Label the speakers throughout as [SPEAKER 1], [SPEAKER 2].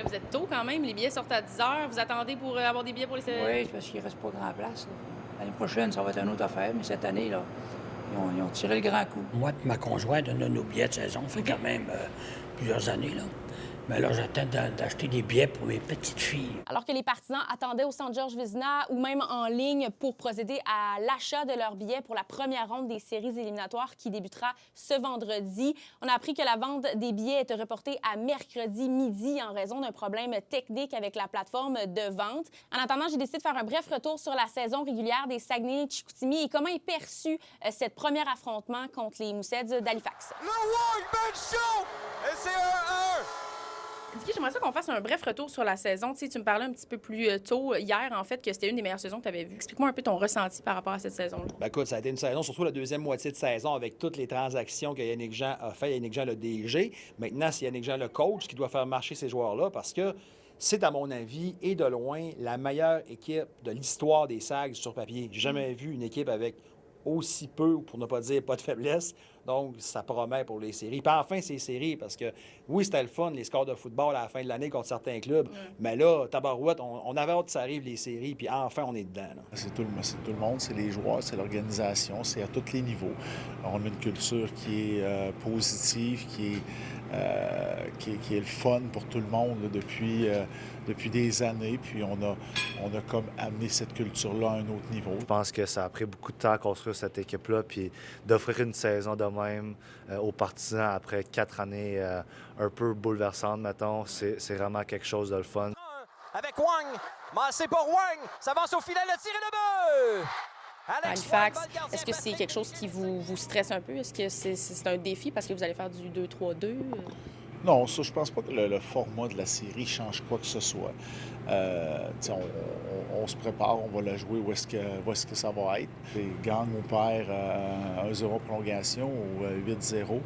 [SPEAKER 1] Là, vous êtes tôt quand même, les billets sortent à 10 heures. Vous attendez pour avoir des billets pour les...
[SPEAKER 2] Oui, c'est parce qu'il ne reste pas grand place. Là. L'année prochaine, ça va être une autre affaire, mais cette année, là, ils ont tiré le grand coup.
[SPEAKER 3] Moi et ma conjointe, on a nos billets de saison, ça fait quand même plusieurs années, là. Mais là, j'attends d'acheter des billets pour mes petites filles.
[SPEAKER 4] Alors que les partisans attendaient au Centre Georges Vézina ou même en ligne pour procéder à l'achat de leurs billets pour la première ronde des séries éliminatoires qui débutera ce vendredi. On a appris que la vente des billets était reportée à mercredi midi en raison d'un problème technique avec la plateforme de vente. En attendant, j'ai décidé de faire un bref retour sur la saison régulière des Saguenay-Chicoutimi et comment est perçu cette premier affrontement contre les Moussets d'Halifax.
[SPEAKER 5] Le Walkman Show! Et c'est 1-1!
[SPEAKER 1] Dicky, j'aimerais ça qu'on fasse un bref retour sur la saison. Tu sais, tu me parlais un petit peu plus tôt hier, en fait, que c'était une des meilleures saisons que tu avais vues. Explique-moi un peu ton ressenti par rapport à cette saison-là.
[SPEAKER 6] Ben écoute, ça a été une saison, surtout la deuxième moitié de saison, avec toutes les transactions que Yannick Jean a fait. Yannick Jean, le DG. Maintenant, c'est Yannick Jean, le coach, qui doit faire marcher ces joueurs-là parce que c'est, à mon avis, et de loin, la meilleure équipe de l'histoire des Sags sur papier. J'ai jamais vu une équipe avec aussi peu, pour ne pas dire pas de faiblesse. Donc, ça promet pour les séries. Puis enfin, ces séries, parce que oui, c'était le fun, les scores de football à la fin de l'année contre certains clubs. Mais là, tabarouette, on avait hâte que ça arrive, les séries, puis enfin, on est dedans. Là.
[SPEAKER 7] C'est tout le monde, c'est les joueurs, c'est l'organisation, c'est à tous les niveaux. On a une culture qui est positive, qui est le fun pour tout le monde là, depuis des années. Puis on a comme amené cette culture-là à un autre niveau.
[SPEAKER 8] Je pense que ça a pris beaucoup de temps à construire cette équipe-là, puis d'offrir une saison de même aux partisans après 4 années un peu bouleversantes, mettons, c'est vraiment quelque chose de le fun.
[SPEAKER 5] Avec Wang, c'est pour Wang, ça avance au filet, le tir et le but!
[SPEAKER 1] Halifax, est-ce que c'est quelque chose qui vous stresse un peu? Est-ce que c'est un défi parce que vous allez faire du 2-3-2?
[SPEAKER 7] Non, ça, je pense pas que le format de la série change quoi que ce soit. On se prépare, on va la jouer où est-ce que ça va être. Et gagne ou perd 1-0 en prolongation ou 8-0.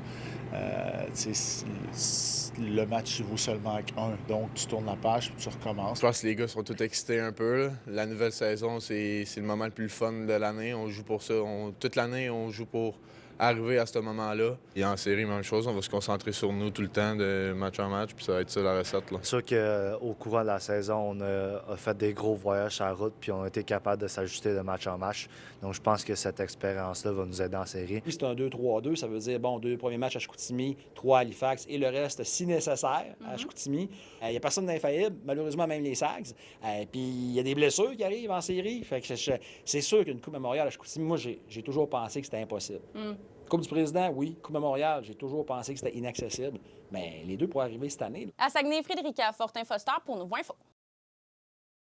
[SPEAKER 7] Le match vaut seulement 1. Donc, tu tournes la page puis tu recommences.
[SPEAKER 9] Je pense que les gars sont tous excités un peu. Là. La nouvelle saison, c'est le moment le plus fun de l'année. On joue pour ça. Toute l'année, on joue pour arriver à ce moment-là. Et en série, même chose, on va se concentrer sur nous tout le temps, de match en match, puis ça va être ça la recette. C'est
[SPEAKER 8] sûr qu'au courant de la saison, on a fait des gros voyages sur la route, puis on a été capable de s'ajuster de match en match. Donc je pense que cette expérience-là va nous aider en série.
[SPEAKER 6] C'est un 2-3-2, ça veut dire, 2 premiers matchs à Chicoutimi, 3 à Halifax, et le reste, si nécessaire, à Chicoutimi. Il n'y a personne d'infaillible, malheureusement, même les Sags. Puis il y a des blessures qui arrivent en série. Fait que c'est sûr qu'une Coupe Memorial à Chicoutimi, moi, j'ai toujours pensé que c'était impossible. Coupe du Président, oui. Coupe Memorial, j'ai toujours pensé que c'était inaccessible. Mais les deux pourraient arriver cette année.
[SPEAKER 4] À Saguenay, Frédérica Fortin-Foster pour Nouveau Info.